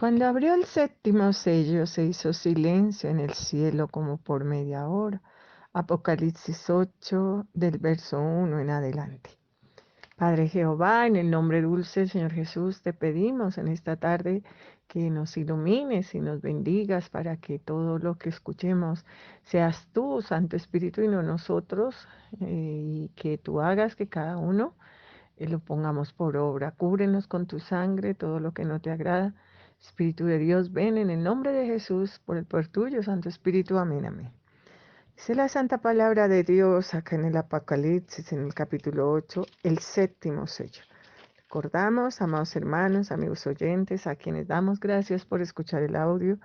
Cuando abrió el séptimo sello, se hizo silencio en el cielo como por media hora. Apocalipsis 8, del verso 1 en adelante. Padre Jehová, en el nombre dulce del Señor Jesús, te pedimos en esta tarde que nos ilumines y nos bendigas para que todo lo que escuchemos seas tú, Santo Espíritu, y no nosotros, y que tú hagas que cada uno lo pongamos por obra. Cúbrenos con tu sangre, todo lo que no te agrada. Espíritu de Dios, ven en el nombre de Jesús, por el poder tuyo, Santo Espíritu. Amén, amén. Dice la santa palabra de Dios acá en el Apocalipsis, en el capítulo 8, el séptimo sello. Recordamos, amados hermanos, amigos oyentes, a quienes damos gracias por escuchar el audio,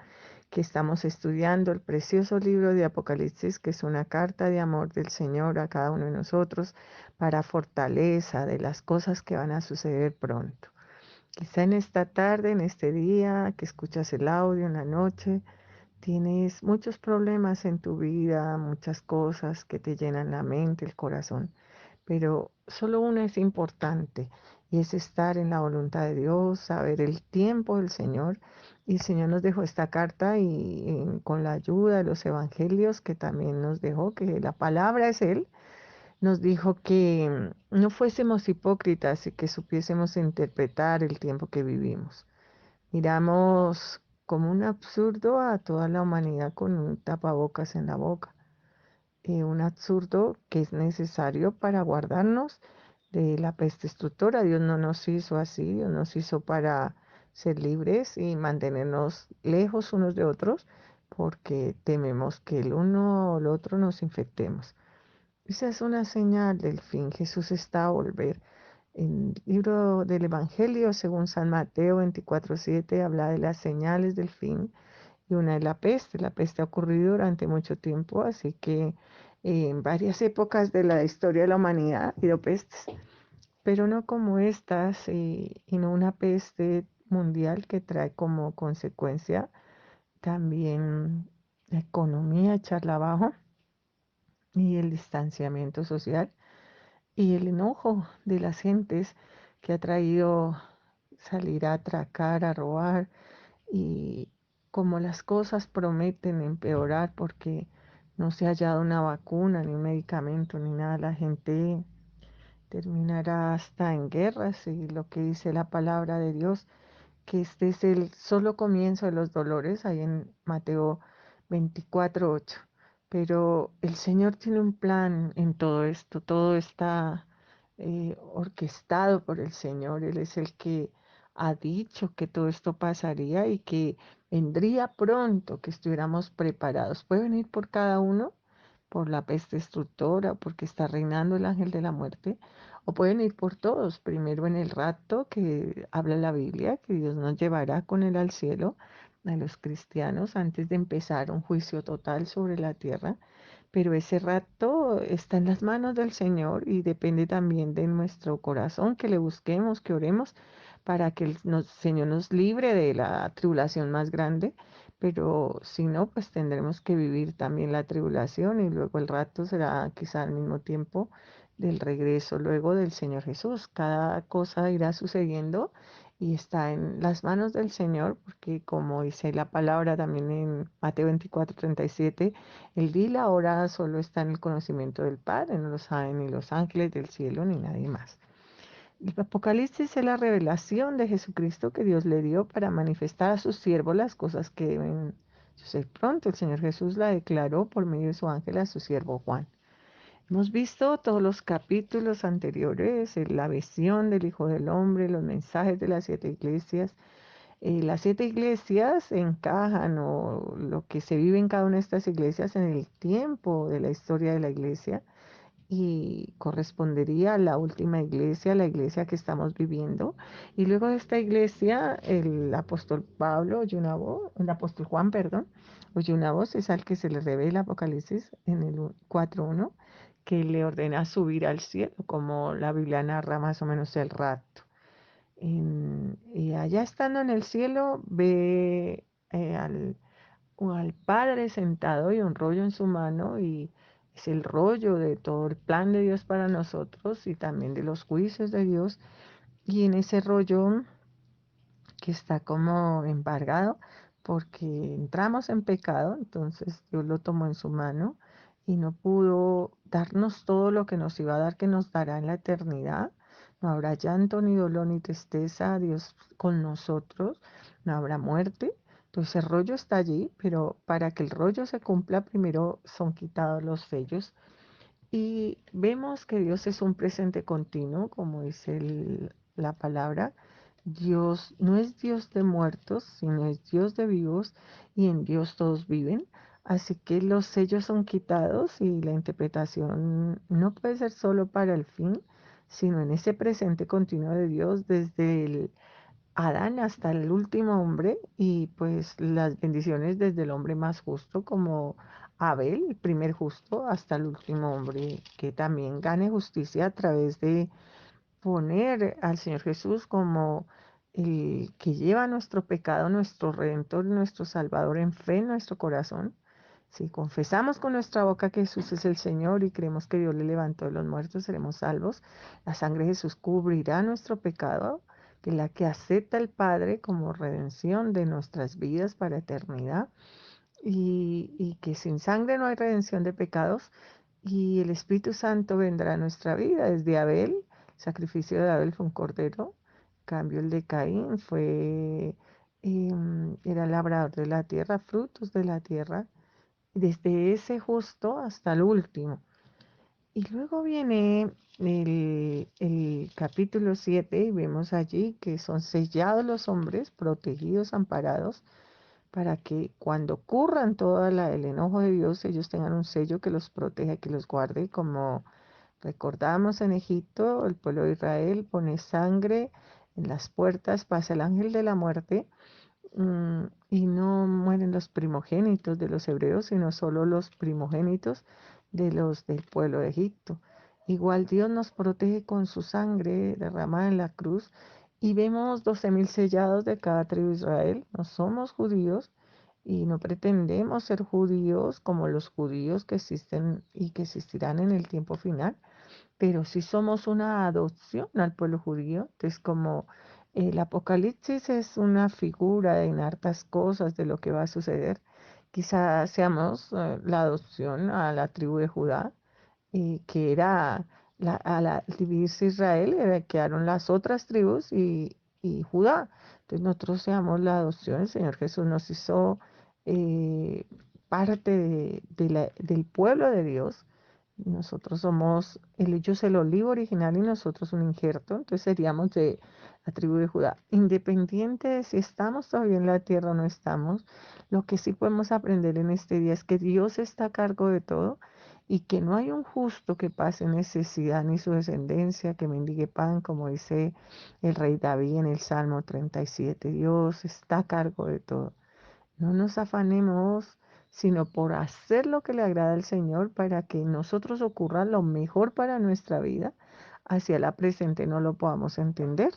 que estamos estudiando el precioso libro de Apocalipsis, que es una carta de amor del Señor a cada uno de nosotros para fortaleza de las cosas que van a suceder pronto. Quizá en esta tarde, en este día que escuchas el audio, en la noche, tienes muchos problemas en tu vida, muchas cosas que te llenan la mente, el corazón, pero solo una es importante y es estar en la voluntad de Dios, saber el tiempo del Señor. Y el Señor nos dejó esta carta y con la ayuda de los evangelios que también nos dejó, que la palabra es Él, nos dijo que no fuésemos hipócritas y que supiésemos interpretar el tiempo que vivimos. Miramos como un absurdo a toda la humanidad con un tapabocas en la boca. Un absurdo que es necesario para guardarnos de la peste destructora. Dios no nos hizo así, Dios nos hizo para ser libres y mantenernos lejos unos de otros porque tememos que el uno o el otro nos infectemos. Esa es una señal del fin. Jesús está a volver. En el libro del Evangelio, según San Mateo 24:7, habla de las señales del fin y una es la peste. La peste ha ocurrido durante mucho tiempo, así que en varias épocas de la historia de la humanidad ha habido pestes, pero no como estas y no una peste mundial que trae como consecuencia también la economía echarla abajo y el distanciamiento social y el enojo de las gentes que ha traído salir a atracar, a robar y como las cosas prometen empeorar porque no se ha hallado una vacuna, ni un medicamento, ni nada, la gente terminará hasta en guerras y lo que dice la palabra de Dios, que este es el solo comienzo de los dolores, ahí en Mateo 24:8. Pero el Señor tiene un plan en todo esto, todo está orquestado por el Señor. Él es el que ha dicho que todo esto pasaría y que vendría pronto, que estuviéramos preparados. Puede venir por cada uno, por la peste destructora, porque está reinando el ángel de la muerte, o pueden ir por todos, primero en el rapto que habla la Biblia, que Dios nos llevará con él al cielo, a los cristianos, antes de empezar un juicio total sobre la tierra. Pero ese rapto está en las manos del Señor y depende también de nuestro corazón, que le busquemos, que oremos para que Señor nos libre de la tribulación más grande. Pero si no, pues tendremos que vivir también la tribulación y luego el rapto será quizá al mismo tiempo del regreso luego del Señor Jesús. Cada cosa irá sucediendo y está en las manos del Señor, porque como dice la palabra también en Mateo 24:37, el día y la hora solo está en el conocimiento del Padre, no lo saben ni los ángeles del cielo ni nadie más. El Apocalipsis es la revelación de Jesucristo que Dios le dio para manifestar a sus siervos las cosas que deben suceder pronto. El Señor Jesús la declaró por medio de su ángel a su siervo Juan. Hemos visto todos los capítulos anteriores, la visión del Hijo del Hombre, los mensajes de las 7 iglesias. Las 7 iglesias encajan o lo que se vive en cada una de estas iglesias en el tiempo de la historia de la iglesia y correspondería a la última iglesia, la iglesia que estamos viviendo. Y luego de esta iglesia, el apóstol Pablo oyó una voz, el apóstol Juan, perdón, oyó una voz, es al que se le revela Apocalipsis en el 4:1, que le ordena subir al cielo, como la Biblia narra más o menos el rapto. Y allá estando en el cielo, ve al Padre sentado y un rollo en su mano y es el rollo de todo el plan de Dios para nosotros y también de los juicios de Dios. Y en ese rollo que está como embargado porque entramos en pecado, entonces Dios lo tomó en su mano y no pudo darnos todo lo que nos iba a dar, que nos dará en la eternidad. No habrá llanto, ni dolor, ni tristeza, Dios con nosotros, no habrá muerte. Entonces el rollo está allí, pero para que el rollo se cumpla, primero son quitados los sellos y vemos que Dios es un presente continuo, como dice la palabra. Dios no es Dios de muertos, sino es Dios de vivos y en Dios todos viven. Así que los sellos son quitados y la interpretación no puede ser solo para el fin, sino en ese presente continuo de Dios desde el Adán hasta el último hombre y pues las bendiciones desde el hombre más justo como Abel, el primer justo, hasta el último hombre que también gane justicia a través de poner al Señor Jesús como el que lleva nuestro pecado, nuestro redentor, nuestro salvador en fe en nuestro corazón. Si confesamos con nuestra boca que Jesús es el Señor y creemos que Dios le levantó de los muertos, seremos salvos. La sangre de Jesús cubrirá nuestro pecado, que es la que acepta el Padre como redención de nuestras vidas para eternidad. Y que sin sangre no hay redención de pecados. Y el Espíritu Santo vendrá a nuestra vida desde Abel. El sacrificio de Abel fue un cordero. En cambio, el de Caín era labrador de la tierra, frutos de la tierra desde ese justo hasta el último. Y luego viene el capítulo 7 y vemos allí que son sellados los hombres, protegidos, amparados, para que cuando ocurran todo el enojo de Dios, ellos tengan un sello que los proteja, que los guarde, como recordamos en Egipto, el pueblo de Israel pone sangre en las puertas, pasa el ángel de la muerte y no mueren los primogénitos de los hebreos, sino solo los primogénitos de los del pueblo de Egipto. Igual Dios nos protege con su sangre derramada en la cruz y vemos 12.000 sellados de cada tribu de Israel. No somos judíos y no pretendemos ser judíos como los judíos que existen y que existirán en el tiempo final, pero sí somos una adopción al pueblo judío. Entonces, como el Apocalipsis es una figura en hartas cosas de lo que va a suceder, quizás seamos la adopción a la tribu de Judá, que era al dividirse Israel, quedaron las otras tribus y Judá. Entonces nosotros seamos la adopción, el Señor Jesús nos hizo eh, parte del pueblo de Dios. Nosotros somos, ellos el olivo original y nosotros un injerto, entonces seríamos de la tribu de Judá. Independiente de si estamos todavía en la tierra o no estamos, lo que sí podemos aprender en este día es que Dios está a cargo de todo y que no hay un justo que pase necesidad ni su descendencia que mendigue pan, como dice el rey David en el Salmo 37. Dios está a cargo de todo. No nos afanemos, sino por hacer lo que le agrada al Señor para que nosotros ocurra lo mejor para nuestra vida. Hacia la presente no lo podamos entender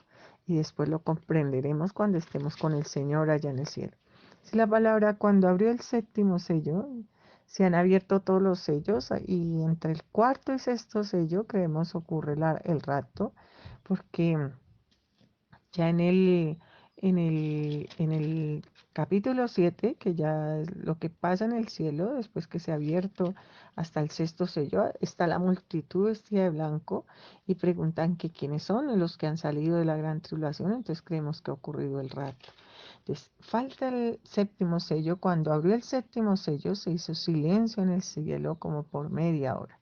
y después lo comprenderemos cuando estemos con el Señor allá en el cielo. Si la palabra, cuando abrió el séptimo sello, se han abierto todos los sellos y entre el cuarto y sexto sello creemos ocurre el rapto, porque ya en el capítulo 7 que ya es lo que pasa en el cielo, después que se ha abierto hasta el sexto sello, está la multitud vestida de blanco y preguntan que quiénes son los que han salido de la gran tribulación, entonces creemos que ha ocurrido el rapto. Entonces, falta el séptimo sello. Cuando abrió el séptimo sello, se hizo silencio en el cielo como por media hora.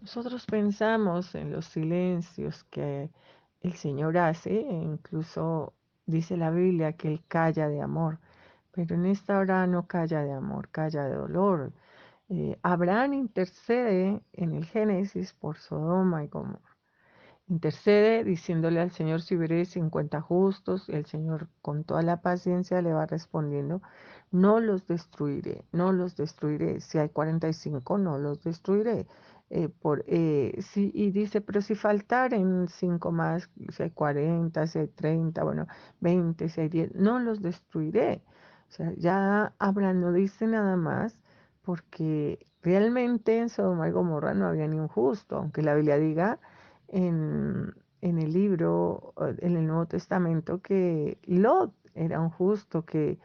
Nosotros pensamos en los silencios que el Señor hace, e incluso dice la Biblia que Él calla de amor, pero en esta hora no calla de amor, calla de dolor. Abraham intercede en el Génesis por Sodoma y Gomorra. Intercede diciéndole al Señor si hubiere 50 justos, y el Señor con toda la paciencia le va respondiendo, no los destruiré, no los destruiré. Si hay 45, no los destruiré. Y dice, pero si faltaren 5 más, si hay 40, si hay 30, bueno, 20, si hay 10, no los destruiré. O sea, ya Abraham no dice nada más porque realmente en Sodoma y Gomorra no había ni un justo, aunque la Biblia diga en en el libro, en el Nuevo Testamento, que Lot era un justo que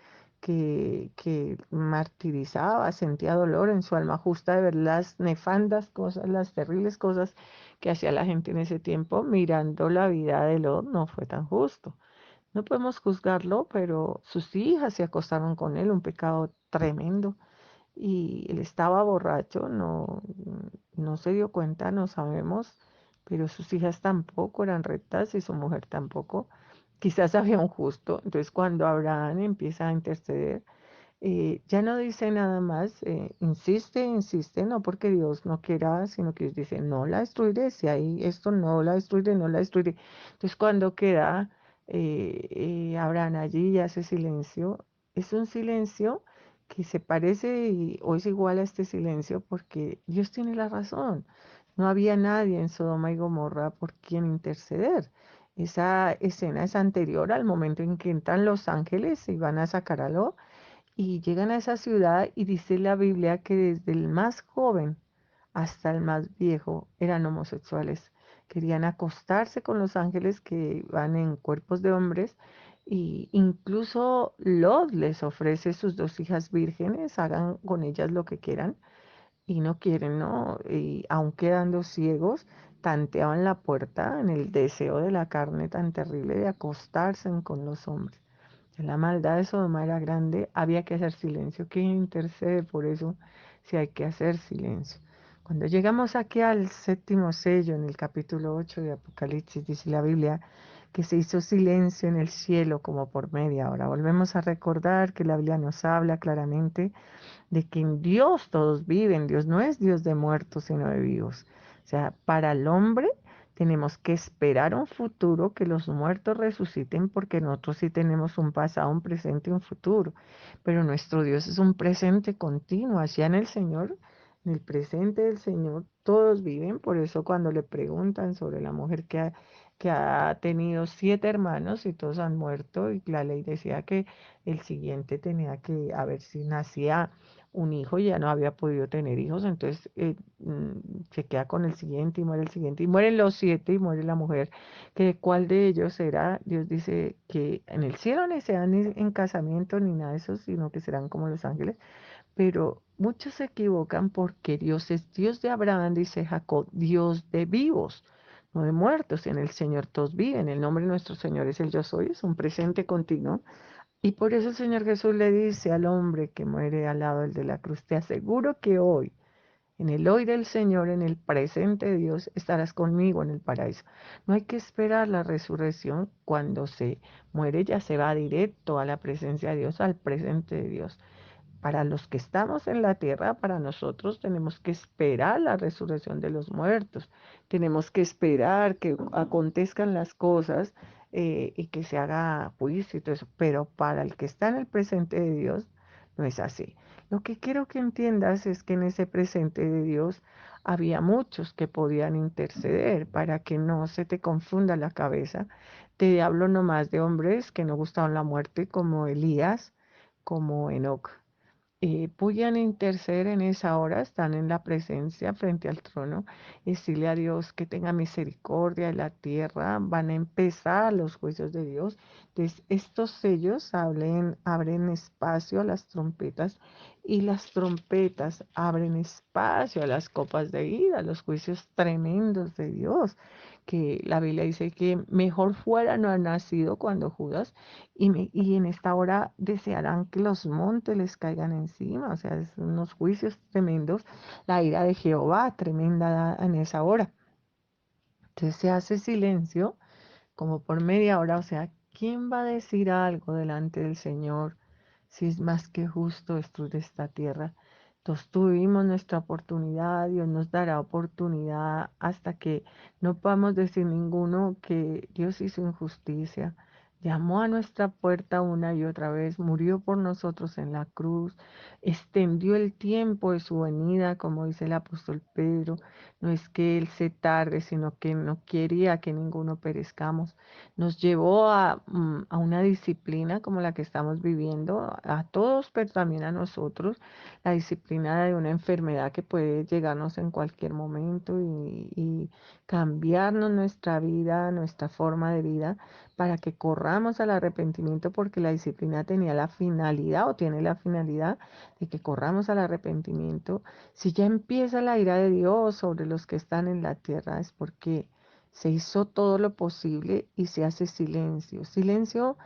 martirizaba, sentía dolor en su alma justa de ver las nefandas cosas, las terribles cosas que hacía la gente en ese tiempo, mirando la vida de Lot, no fue tan justo. No podemos juzgarlo, pero sus hijas se acostaron con él, un pecado tremendo. Y él estaba borracho, no se dio cuenta, no sabemos, pero sus hijas tampoco eran rectas y su mujer tampoco. Quizás había un justo. Entonces cuando Abraham empieza a interceder, ya no dice nada más, insiste, insiste, no porque Dios no quiera, sino que Dios dice, no la destruiré, si hay esto, no la destruiré, no la destruiré. Entonces cuando queda Abraham allí y hace silencio, es un silencio que se parece o es igual a este silencio porque Dios tiene la razón. No había nadie en Sodoma y Gomorra por quien interceder. Esa escena es anterior al momento en que entran los ángeles y van a sacar a Lot y llegan a esa ciudad y dice la Biblia que desde el más joven hasta el más viejo eran homosexuales. Querían acostarse con los ángeles que van en cuerpos de hombres y incluso Lot les ofrece sus dos hijas vírgenes, hagan con ellas lo que quieran y no quieren, ¿no? Y aun quedando ciegos, tanteaban la puerta en el deseo de la carne tan terrible de acostarse con los hombres. La maldad de Sodoma era grande, había que hacer silencio. ¿Quién intercede por eso si hay que hacer silencio? Cuando llegamos aquí al séptimo sello, en el capítulo 8 de Apocalipsis, dice la Biblia que se hizo silencio en el cielo como por media hora. Volvemos a recordar que la Biblia nos habla claramente de que en Dios todos viven. Dios no es Dios de muertos, sino de vivos. O sea, para el hombre tenemos que esperar un futuro que los muertos resuciten porque nosotros sí tenemos un pasado, un presente y un futuro. Pero nuestro Dios es un presente continuo. Allá en el Señor, en el presente del Señor, todos viven. Por eso cuando le preguntan sobre la mujer que ha tenido 7 hermanos y todos han muerto, y la ley decía que el siguiente tenía que, a ver si nacía un hijo y ya no había podido tener hijos, entonces se queda con el siguiente y muere el siguiente y mueren los 7 y muere la mujer, que cuál de ellos será. Dios dice que en el cielo ni sean en casamiento ni nada de eso, sino que serán como los ángeles, pero muchos se equivocan porque Dios es Dios de Abraham, dice Jacob, Dios de vivos, no de muertos. En el Señor todos viven, el nombre de nuestro Señor es el Yo Soy, es un presente continuo. Y por eso el Señor Jesús le dice al hombre que muere al lado del de la cruz, te aseguro que hoy, en el hoy del Señor, en el presente de Dios, estarás conmigo en el paraíso. No hay que esperar la resurrección. Cuando se muere ya se va directo a la presencia de Dios, al presente de Dios. Para los que estamos en la tierra, para nosotros tenemos que esperar la resurrección de los muertos. Tenemos que esperar que acontezcan las cosas y que se haga juicio y todo eso. Pero para el que está en el presente de Dios, no es así. Lo que quiero que entiendas es que en ese presente de Dios había muchos que podían interceder para que no se te confunda la cabeza. Te hablo nomás de hombres que no gustaban la muerte, como Elías, como Enoc. Puedan interceder en esa hora, están en la presencia frente al trono, y decirle a Dios que tenga misericordia de la tierra, van a empezar los juicios de Dios. Entonces, estos sellos abren espacio a las trompetas y las trompetas abren espacio a las copas de ira, a los juicios tremendos de Dios, que la Biblia dice que mejor fuera no haber nacido cuando Judas y en esta hora desearán que los montes les caigan encima, o sea, es unos juicios tremendos, la ira de Jehová tremenda en esa hora. Entonces se hace silencio como por media hora, o sea, ¿quién va a decir algo delante del Señor si es más que justo destruir esta tierra? Entonces tuvimos nuestra oportunidad, Dios nos dará oportunidad hasta que no podamos decir ninguno que Dios hizo injusticia. llamó a nuestra puerta una y otra vez, murió por nosotros en la cruz, extendió el tiempo de su venida, como dice el apóstol Pedro. No es que Él se tarde, sino que no quería que ninguno perezcamos. Nos llevó a una disciplina como la que estamos viviendo, a todos, pero también a nosotros, la disciplina de una enfermedad que puede llegarnos en cualquier momento y cambiarnos nuestra vida, nuestra forma de vida para que corramos al arrepentimiento, porque la disciplina tenía la finalidad o tiene la finalidad de que corramos al arrepentimiento. Si ya empieza la ira de Dios sobre los que están en la tierra, es porque se hizo todo lo posible y se hace silencio. Silencio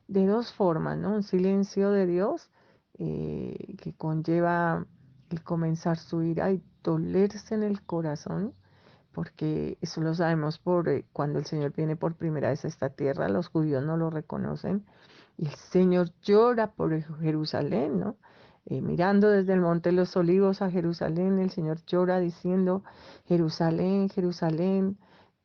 de dos formas, ¿no? Un silencio de Dios que conlleva el comenzar su ira y dolerse en el corazón, porque eso lo sabemos por cuando el Señor viene por primera vez a esta tierra, los judíos no lo reconocen y el Señor llora por Jerusalén, ¿no? Mirando desde el Monte de los Olivos a Jerusalén, el Señor llora diciendo, Jerusalén, Jerusalén,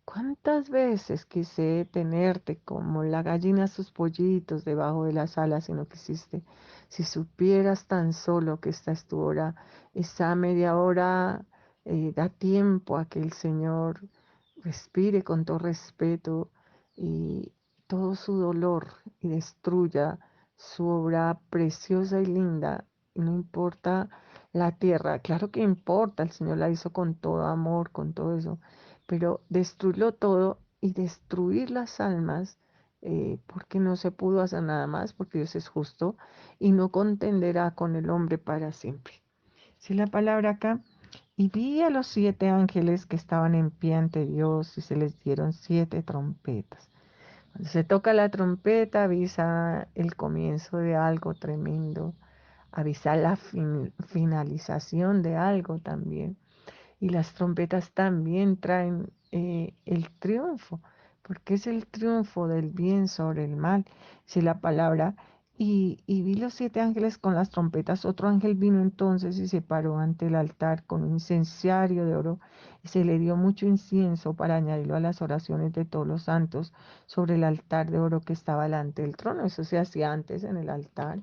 ¿cuántas veces quise tenerte como la gallina sus pollitos debajo de las alas y no quisiste? Si supieras tan solo que esta es tu hora, esa media hora da tiempo a que el Señor respire con todo respeto y todo su dolor y destruya su obra preciosa y linda. Y no importa la tierra, claro que importa, el Señor la hizo con todo amor, con todo eso, pero destruirlo todo y destruir las almas, porque no se pudo hacer nada más, porque Dios es justo y no contenderá con el hombre para siempre. Si la palabra acá, y vi a los 7 ángeles que estaban en pie ante Dios y se les dieron 7 trompetas. Cuando se toca la trompeta avisa el comienzo de algo tremendo, avisa la finalización de algo también. Y las trompetas también traen el triunfo, porque es el triunfo del bien sobre el mal. Si la palabra, y vi los 7 ángeles con las trompetas, otro ángel vino entonces y se paró ante el altar con un incenciario de oro y se le dio mucho incienso para añadirlo a las oraciones de todos los santos sobre el altar de oro que estaba delante del trono. Eso se hacía antes en el altar.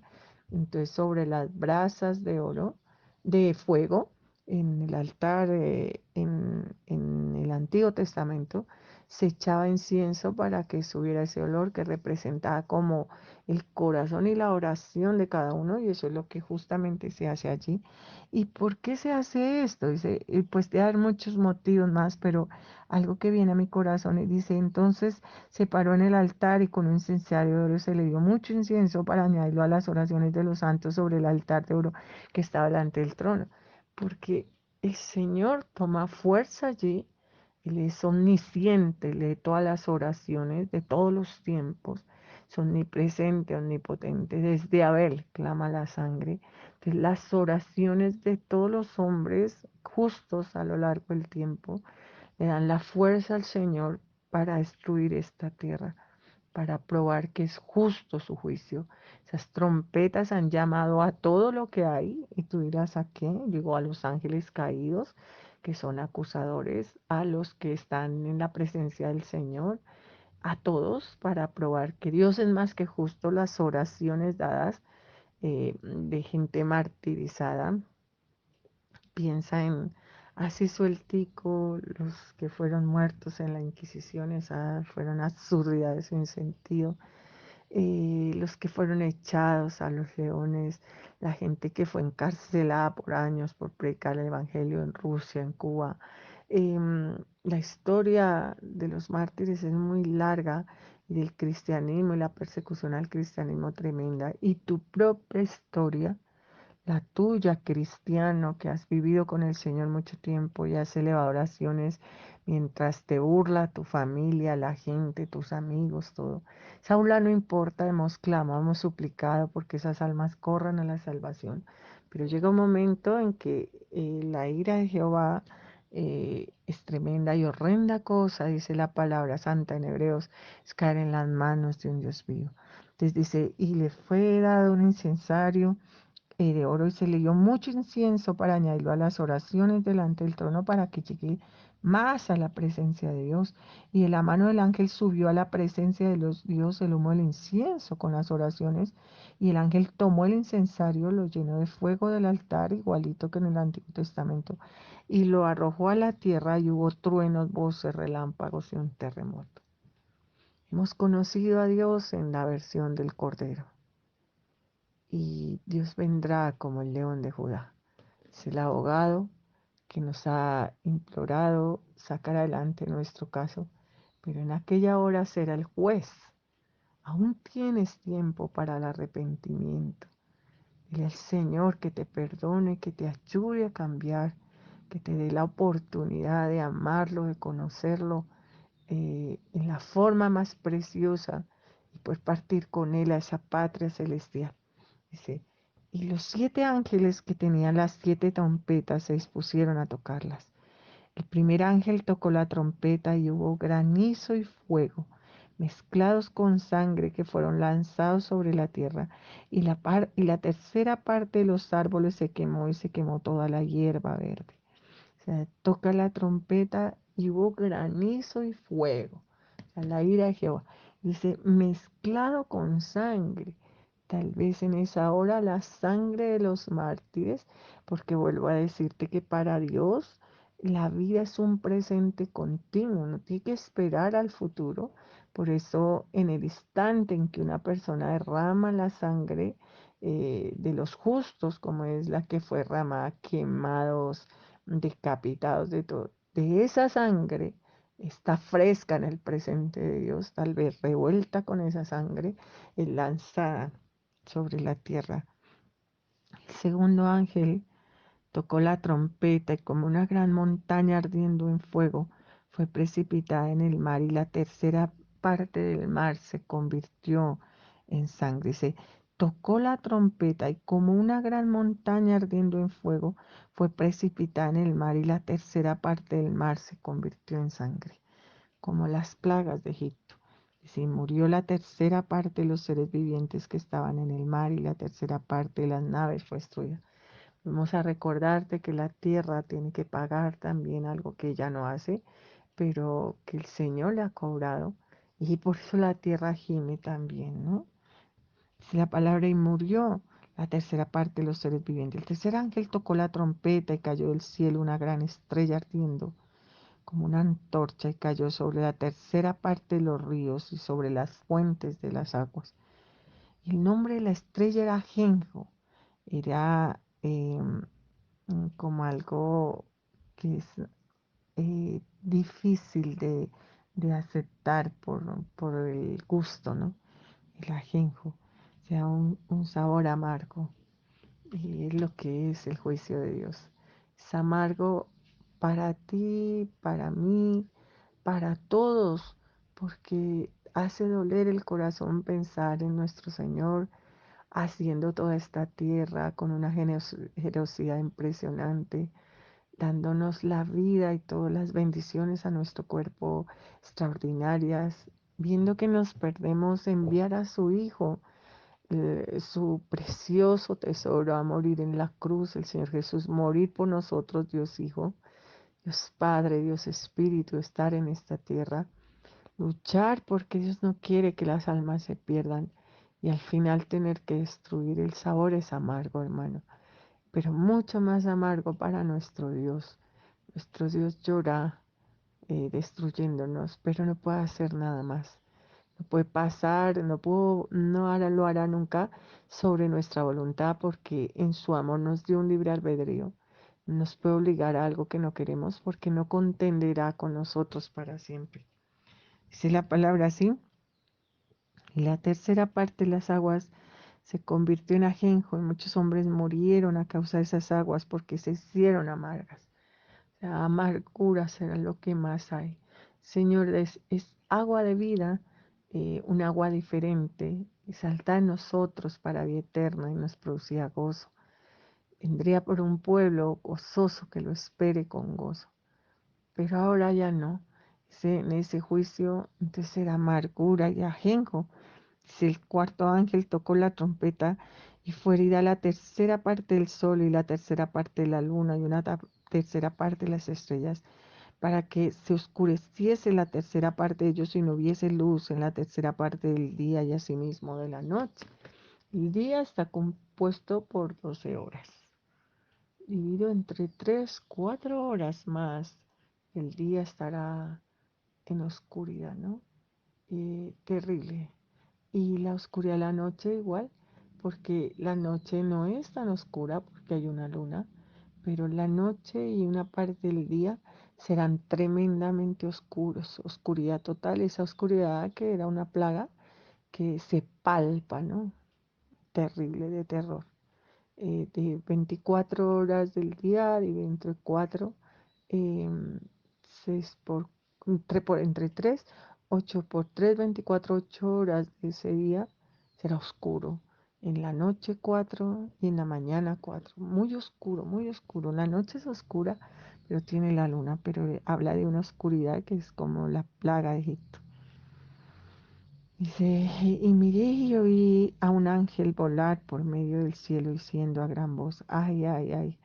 Entonces sobre las brasas de oro, de fuego, en el altar en el Antiguo Testamento, se echaba incienso para que subiera ese olor que representaba como el corazón y la oración de cada uno, y eso es lo que justamente se hace allí. ¿Y por qué se hace esto? Dice, y pues de haber muchos motivos más, pero algo que viene a mi corazón y dice, entonces se paró en el altar y con un incenciario de oro se le dio mucho incienso para añadirlo a las oraciones de los santos sobre el altar de oro que estaba delante del trono, porque el Señor toma fuerza allí, Él es omnisciente, lee todas las oraciones de todos los tiempos, es omnipresente, omnipotente, desde Abel clama la sangre. Entonces, las oraciones de todos los hombres justos a lo largo del tiempo le dan la fuerza al Señor para destruir esta tierra, para probar que es justo su juicio. Esas trompetas han llamado a todo lo que hay, y tú dirás a qué, digo a los ángeles caídos, que son acusadores, a los que están en la presencia del Señor, a todos, para probar que Dios es más que justo. Las oraciones dadas de gente martirizada, piensa en así sueltico, los que fueron muertos en la Inquisición, esas fueron absurdidades sin sentido, los que fueron echados a los leones, la gente que fue encarcelada por años por predicar el Evangelio en Rusia, en Cuba. La historia de los mártires es muy larga, y del cristianismo y la persecución al cristianismo tremenda, y tu propia historia, la tuya, cristiano, que has vivido con el Señor mucho tiempo y has elevado oraciones mientras te burla tu familia, la gente, tus amigos, todo. Esa burla no importa, hemos clamado, hemos suplicado porque esas almas corran a la salvación. Pero llega un momento en que la ira de Jehová es tremenda y horrenda cosa, dice la palabra santa en Hebreos, es caer en las manos de un Dios vivo. Entonces dice, y le fue dado un incensario de oro y se le dio mucho incienso para añadirlo a las oraciones delante del trono para que llegue más a la presencia de Dios. Y de la mano del ángel subió a la presencia de los Dios el humo del incienso con las oraciones. Y el ángel tomó el incensario, lo llenó de fuego del altar, igualito que en el Antiguo Testamento, y lo arrojó a la tierra y hubo truenos, voces, relámpagos y un terremoto. Hemos conocido a Dios en la versión del Cordero. Y Dios vendrá como el león de Judá. Es el abogado que nos ha implorado sacar adelante nuestro caso, pero en aquella hora será el juez. Aún tienes tiempo para el arrepentimiento. Dile al Señor que te perdone, que te ayude a cambiar, que te dé la oportunidad de amarlo, de conocerlo en la forma más preciosa y poder partir con Él a esa patria celestial. Dice, y los 7 ángeles que tenían las 7 trompetas se dispusieron a tocarlas. El primer ángel tocó la trompeta y hubo granizo y fuego, mezclados con sangre que fueron lanzados sobre la tierra, y la tercera parte de los árboles se quemó y se quemó toda la hierba verde. O sea, toca la trompeta y hubo granizo y fuego. O sea, la ira de Jehová. Dice, mezclado con sangre. Tal vez en esa hora la sangre de los mártires, porque vuelvo a decirte que para Dios la vida es un presente continuo, no tiene que esperar al futuro. Por eso en el instante en que una persona derrama la sangre de los justos, como es la que fue derramada, quemados, decapitados, de todo, de esa sangre está fresca en el presente de Dios, tal vez revuelta con esa sangre, lanzada sobre la tierra. El segundo ángel tocó la trompeta y como una gran montaña ardiendo en fuego fue precipitada en el mar y la tercera parte del mar se convirtió en sangre. Se tocó la trompeta y como una gran montaña ardiendo en fuego fue precipitada en el mar y la tercera parte del mar se convirtió en sangre, como las plagas de Egipto. Y se murió la tercera parte de los seres vivientes que estaban en el mar y la tercera parte de las naves fue destruida. Vamos a recordarte que la tierra tiene que pagar también algo que ella no hace, pero que el Señor le ha cobrado. Y por eso la tierra gime también, ¿no? Dice la palabra y murió la tercera parte de los seres vivientes. El tercer ángel tocó la trompeta y cayó del cielo una gran estrella ardiendo como una antorcha y cayó sobre la tercera parte de los ríos y sobre las fuentes de las aguas. Y el nombre de la estrella era Genjo. Era como algo que es difícil de aceptar por el gusto, ¿no? El ajenjo, o sea, un sabor amargo. Y es lo que es el juicio de Dios. Es amargo para ti, para mí, para todos, porque hace doler el corazón pensar en nuestro Señor haciendo toda esta tierra con una generosidad impresionante, dándonos la vida y todas las bendiciones a nuestro cuerpo extraordinarias, viendo que nos perdemos enviar a su Hijo, su precioso tesoro, a morir en la cruz, el Señor Jesús, morir por nosotros, Dios Hijo, Dios Padre, Dios Espíritu, estar en esta tierra, luchar porque Dios no quiere que las almas se pierdan y al final tener que destruir. El sabor es amargo, hermano, pero mucho más amargo para nuestro Dios. Nuestro Dios llora destruyéndonos, pero no puede hacer nada más. No puede pasar, no lo hará nunca sobre nuestra voluntad porque en su amor nos dio un libre albedrío. No nos puede obligar a algo que no queremos porque no contenderá con nosotros para siempre. Dice la palabra así. Y la tercera parte de las aguas se convirtió en ajenjo y muchos hombres murieron a causa de esas aguas porque se hicieron amargas. La amargura será lo que más hay. Señor, es agua de vida, un agua diferente, y salta en nosotros para vida eterna y nos producía gozo. Vendría por un pueblo gozoso que lo espere con gozo. Pero ahora ya no. En ese juicio, entonces era amargura y ajenjo. Si el cuarto ángel tocó la trompeta y fue herida la tercera parte del sol y la tercera parte de la luna y una tercera parte de las estrellas, para que se oscureciese la tercera parte de ellos y no hubiese luz en la tercera parte del día y asimismo de la noche. El día está compuesto por 12 horas, dividido entre 3, 4 horas más. El día estará en oscuridad, ¿no? Terrible. Y la oscuridad de la noche igual, porque la noche no es tan oscura porque hay una luna, pero la noche y una parte del día serán tremendamente oscuros, oscuridad total, esa oscuridad que era una plaga que se palpa, ¿no? Terrible, de terror. De 24 horas del día, y entre 4, 6 entre 3, 8 por 3, 24, 8 horas de ese día será oscuro. En la noche 4 y en la mañana 4. Muy oscuro, muy oscuro. La noche es oscura, pero tiene la luna, pero habla de una oscuridad que es como la plaga de Egipto. Dice, y miré y oí a un ángel volar por medio del cielo diciendo a gran voz, ay, ay, ay,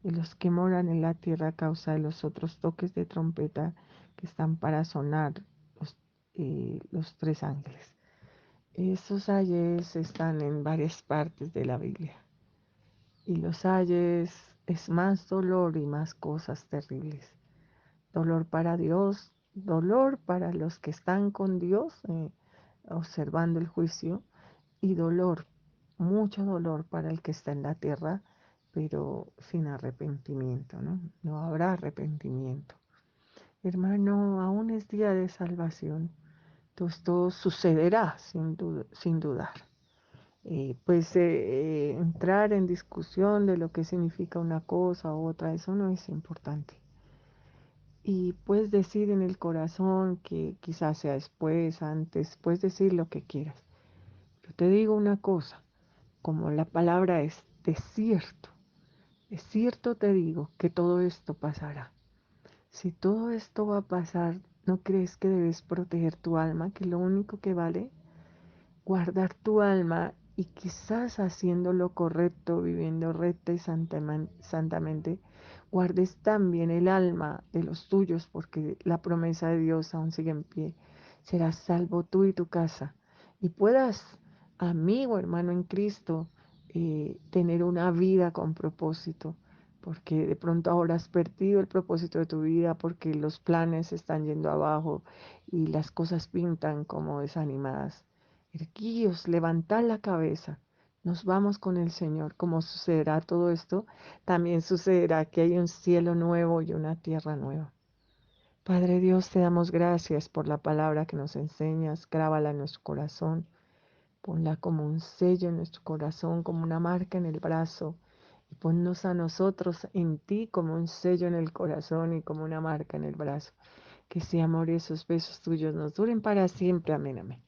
de los que moran en la tierra a causa de los otros toques de trompeta que están para sonar los tres ángeles. Esos ayes están en varias partes de la Biblia. Y los ayes es más dolor y más cosas terribles. Dolor para Dios, dolor para los que están con Dios, observando el juicio, y dolor, mucho dolor para el que está en la tierra, pero sin arrepentimiento, ¿no? No habrá arrepentimiento. Hermano, aún es día de salvación. Todo esto sucederá sin dudar. Entrar en discusión de lo que significa una cosa u otra, eso no es importante. Y puedes decir en el corazón que quizás sea después, antes, puedes decir lo que quieras. Yo te digo una cosa, como la palabra es cierto te digo que todo esto pasará. Si todo esto va a pasar, ¿no crees que debes proteger tu alma, que lo único que vale? Guardar tu alma y quizás haciendo lo correcto, viviendo recta y santamente, guardes también el alma de los tuyos, porque la promesa de Dios aún sigue en pie. Serás salvo tú y tu casa. Y puedas, amigo, hermano en Cristo, tener una vida con propósito, porque de pronto ahora has perdido el propósito de tu vida, porque los planes están yendo abajo y las cosas pintan como desanimadas. Erguíos, levantad la cabeza. Nos vamos con el Señor. Como sucederá todo esto, también sucederá que hay un cielo nuevo y una tierra nueva. Padre Dios, te damos gracias por la palabra que nos enseñas. Grábala en nuestro corazón. Ponla como un sello en nuestro corazón, como una marca en el brazo. Y ponnos a nosotros en ti como un sello en el corazón y como una marca en el brazo. Que ese amor y esos besos tuyos nos duren para siempre. Amén, amén.